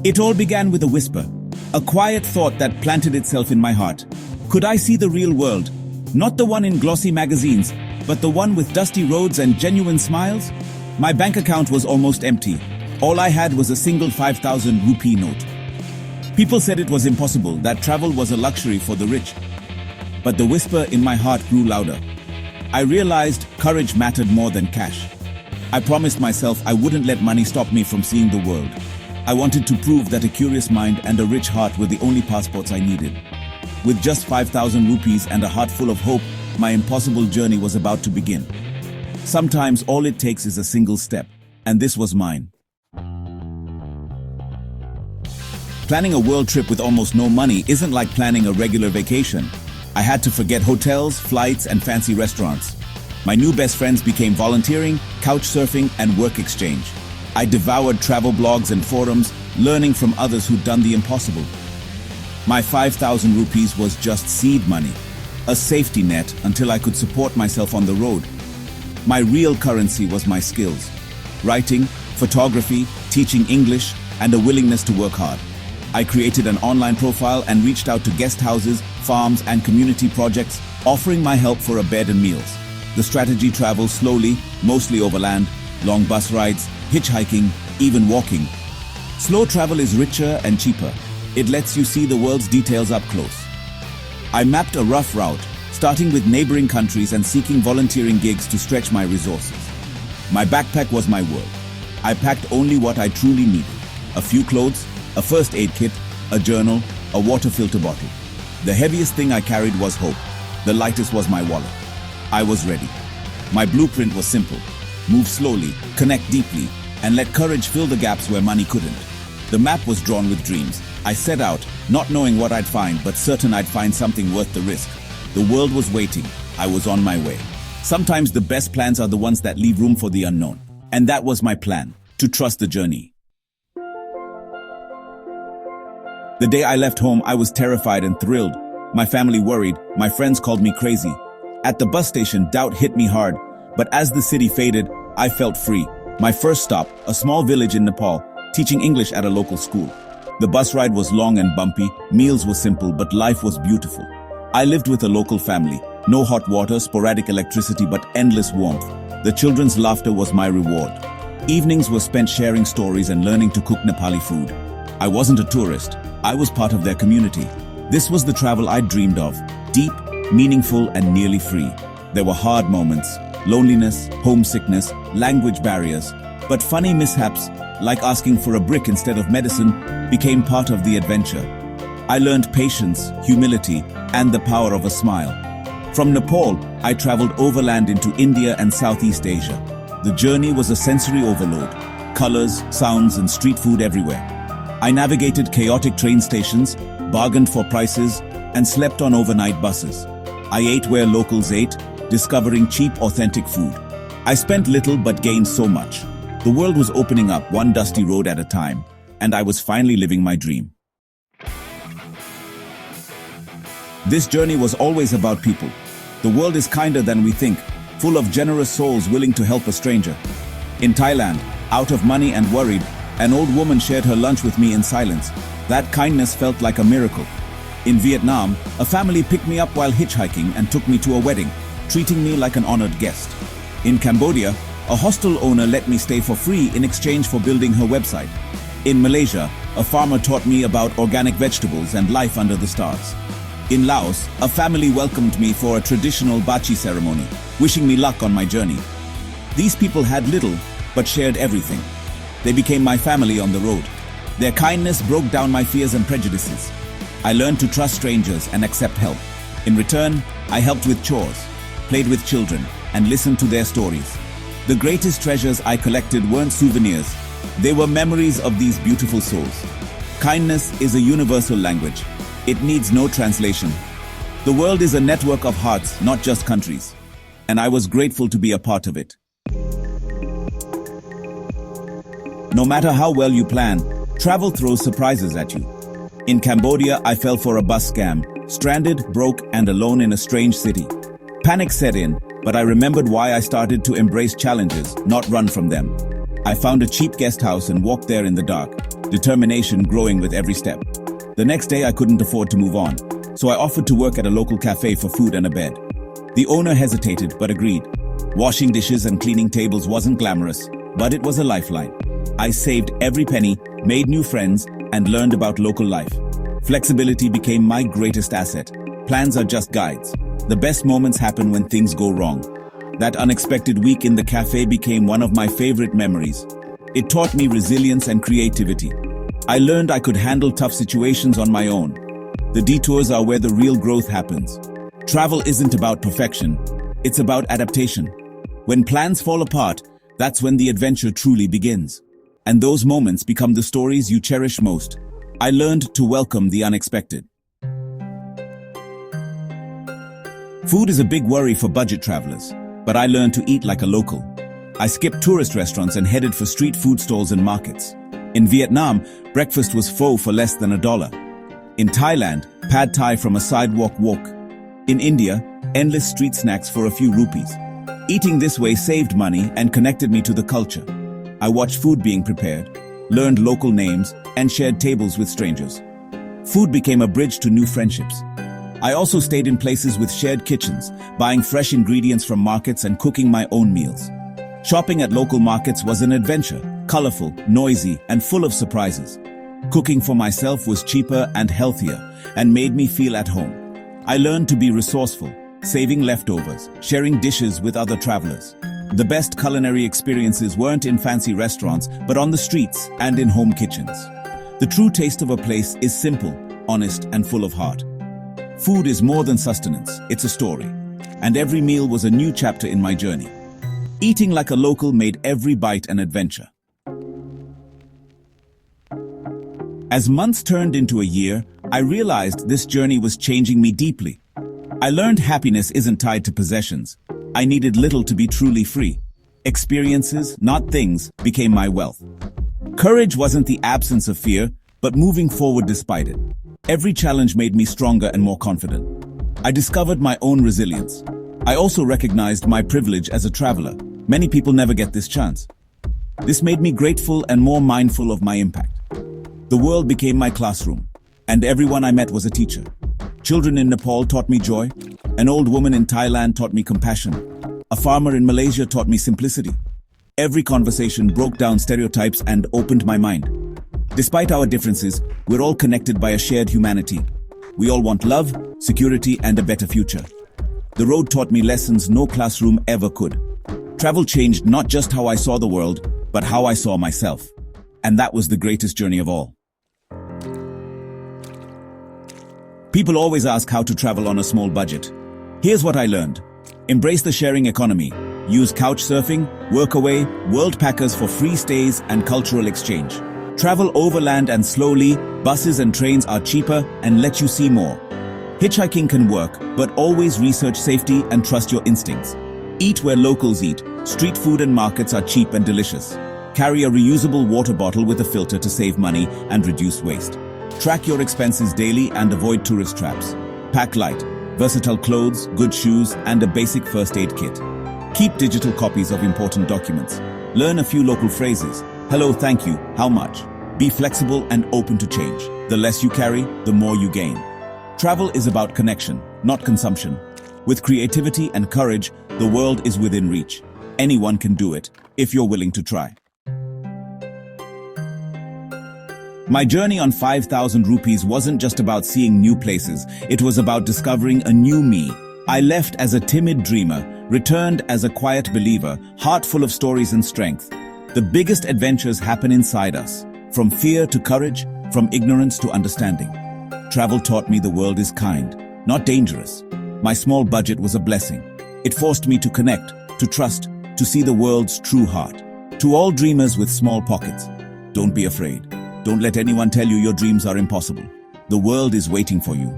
It all began with a whisper, a quiet thought that planted itself in my heart. Could I see the real world? Not the one in glossy magazines, but the one with dusty roads and genuine smiles? My bank account was almost empty. All I had was a single 5,000 rupee note. People said it was impossible, that travel was a luxury for the rich. But the whisper in my heart grew louder. I realized courage mattered more than cash. I promised myself I wouldn't let money stop me from seeing the world. I wanted to prove that a curious mind and a rich heart were the only passports I needed. With just 5,000 rupees and a heart full of hope, my impossible journey was about to begin. Sometimes all it takes is a single step, and this was mine. Planning a world trip with almost no money isn't like planning a regular vacation. I had to forget hotels, flights, and fancy restaurants. My new best friends became volunteering, couch surfing, and work exchange. I devoured travel blogs and forums, learning from others who'd done the impossible. My 5,000 rupees was just seed money, a safety net until I could support myself on the road. My real currency was my skills: writing, photography, teaching English, and a willingness to work hard. I created an online profile and reached out to guest houses, farms, and community projects, offering my help for a bed and meals. The strategy travels slowly, mostly overland, long bus rides, hitchhiking, even walking. Slow travel is richer and cheaper. It lets you see the world's details up close. I mapped a rough route, starting with neighboring countries and seeking volunteering gigs to stretch my resources. My backpack was my world. I packed only what I truly needed: a few clothes, a first aid kit, a journal, a water filter bottle. The heaviest thing I carried was hope. The lightest was my wallet. I was ready. My blueprint was simple: move slowly, connect deeply, and let courage fill the gaps where money couldn't. The map was drawn with dreams. I set out, not knowing what I'd find, but certain I'd find something worth the risk. The world was waiting. I was on my way. Sometimes the best plans are the ones that leave room for the unknown. And that was my plan: to trust the journey. The day I left home, I was terrified and thrilled. My family worried. My friends called me crazy. At the bus station, doubt hit me hard. But as the city faded, I felt free. My first stop, a small village in Nepal, teaching English at a local school. The bus ride was long and bumpy, meals were simple, but life was beautiful. I lived with a local family. No hot water, sporadic electricity, but endless warmth. The children's laughter was my reward. Evenings were spent sharing stories and learning to cook Nepali food. I wasn't a tourist. I was part of their community. This was the travel I dreamed of: deep, meaningful, and nearly free. There were hard moments: loneliness, homesickness, language barriers. But funny mishaps, like asking for a brick instead of medicine, became part of the adventure. I learned patience, humility, and the power of a smile. From Nepal, I traveled overland into India and Southeast Asia. The journey was a sensory overload: colors, sounds, and street food everywhere. I navigated chaotic train stations, bargained for prices, and slept on overnight buses. I ate where locals ate, discovering cheap, authentic food. I spent little but gained so much. The world was opening up one dusty road at a time, and I was finally living my dream. This journey was always about people. The world is kinder than we think, full of generous souls willing to help a stranger. In Thailand, out of money and worried, an old woman shared her lunch with me in silence. That kindness felt like a miracle. In Vietnam, a family picked me up while hitchhiking and took me to a wedding, treating me like an honored guest. In Cambodia, a hostel owner let me stay for free in exchange for building her website. In Malaysia, a farmer taught me about organic vegetables and life under the stars. In Laos, a family welcomed me for a traditional bachi ceremony, wishing me luck on my journey. These people had little, but shared everything. They became my family on the road. Their kindness broke down my fears and prejudices. I learned to trust strangers and accept help. In return, I helped with chores, played with children, and listened to their stories. The greatest treasures I collected weren't souvenirs. They were memories of these beautiful souls. Kindness is a universal language. It needs no translation. The world is a network of hearts, not just countries. And I was grateful to be a part of it. No matter how well you plan, travel throws surprises at you. In Cambodia, I fell for a bus scam, stranded, broke, and alone in a strange city. Panic set in, but I remembered why I started to embrace challenges, not run from them. I found a cheap guest house and walked there in the dark. determination growing with every step. The next day I couldn't afford to move on, so I offered to work at a local cafe for food and a bed. The owner hesitated but agreed. Washing dishes and cleaning tables wasn't glamorous, but it was a lifeline. I saved every penny, made new friends, and learned about local life. Flexibility became my greatest asset. Plans are just guides. The best moments happen when things go wrong. That unexpected week in the cafe became one of my favorite memories. It taught me resilience and creativity. I learned I could handle tough situations on my own. The detours are where the real growth happens. Travel isn't about perfection, it's about adaptation. When plans fall apart, that's when the adventure truly begins. And those moments become the stories you cherish most. I learned to welcome the unexpected. Food is a big worry for budget travelers, but I learned to eat like a local. I skipped tourist restaurants and headed for street food stalls and markets. In Vietnam, breakfast was pho for less than $1. In Thailand, pad thai from a sidewalk wok. In India, endless street snacks for a few rupees. Eating this way saved money and connected me to the culture. I watched food being prepared, learned local names, and shared tables with strangers. Food became a bridge to new friendships. I also stayed in places with shared kitchens, buying fresh ingredients from markets and cooking my own meals. Shopping at local markets was an adventure, colorful, noisy, and full of surprises. Cooking for myself was cheaper and healthier, and made me feel at home. I learned to be resourceful, saving leftovers, sharing dishes with other travelers. The best culinary experiences weren't in fancy restaurants, but on the streets and in home kitchens. The true taste of a place is simple, honest, and full of heart. Food is more than sustenance, it's a story. And every meal was a new chapter in my journey. Eating like a local made every bite an adventure. As months turned into a year, I realized this journey was changing me deeply. I learned happiness isn't tied to possessions. I needed little to be truly free. Experiences, not things, became my wealth. Courage wasn't the absence of fear, but moving forward despite it. Every challenge made me stronger and more confident. I discovered my own resilience. I also recognized my privilege as a traveler. Many people never get this chance. This made me grateful and more mindful of my impact. The world became my classroom, and everyone I met was a teacher. Children in Nepal taught me joy. An old woman in Thailand taught me compassion. A farmer in Malaysia taught me simplicity. Every conversation broke down stereotypes and opened my mind. Despite our differences, we're all connected by a shared humanity. We all want love, security, and a better future. The road taught me lessons no classroom ever could. Travel changed not just how I saw the world, but how I saw myself. And that was the greatest journey of all. People always ask how to travel on a small budget. Here's what I learned. Embrace the sharing economy. Use couch surfing, workaway, world packers for free stays and cultural exchange. Travel overland and slowly, buses and trains are cheaper and let you see more. Hitchhiking can work, but always research safety and trust your instincts. Eat where locals eat. Street food and markets are cheap and delicious. Carry a reusable water bottle with a filter to save money and reduce waste. Track your expenses daily and avoid tourist traps. Pack light, versatile clothes, good shoes, and a basic first aid kit. Keep digital copies of important documents. Learn a few local phrases. Hello, thank you, how much? Be flexible and open to change. The less you carry, the more you gain. Travel is about connection, not consumption. With creativity and courage, the world is within reach. Anyone can do it, if you're willing to try. My journey on 5,000 rupees wasn't just about seeing new places, it was about discovering a new me. I left as a timid dreamer, returned as a quiet believer, heart full of stories and strength. The biggest adventures happen inside us, from fear to courage, from ignorance to understanding. Travel taught me the world is kind, not dangerous. My small budget was a blessing. It forced me to connect, to trust, to see the world's true heart. To all dreamers with small pockets, don't be afraid. Don't let anyone tell you your dreams are impossible. The world is waiting for you.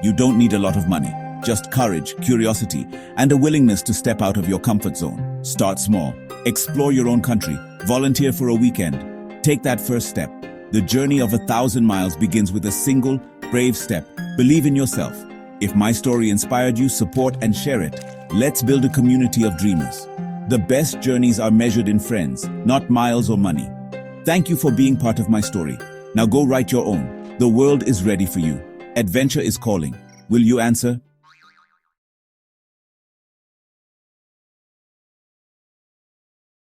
You don't need a lot of money, just courage, curiosity, and a willingness to step out of your comfort zone. Start small. Explore your own country. Volunteer for a weekend. Take that first step. The journey of 1,000 miles begins with a single, brave step. Believe in yourself. If my story inspired you, support and share it. Let's build a community of dreamers. The best journeys are measured in friends, not miles or money. Thank you for being part of my story. Now go write your own. The world is ready for you. Adventure is calling. Will you answer?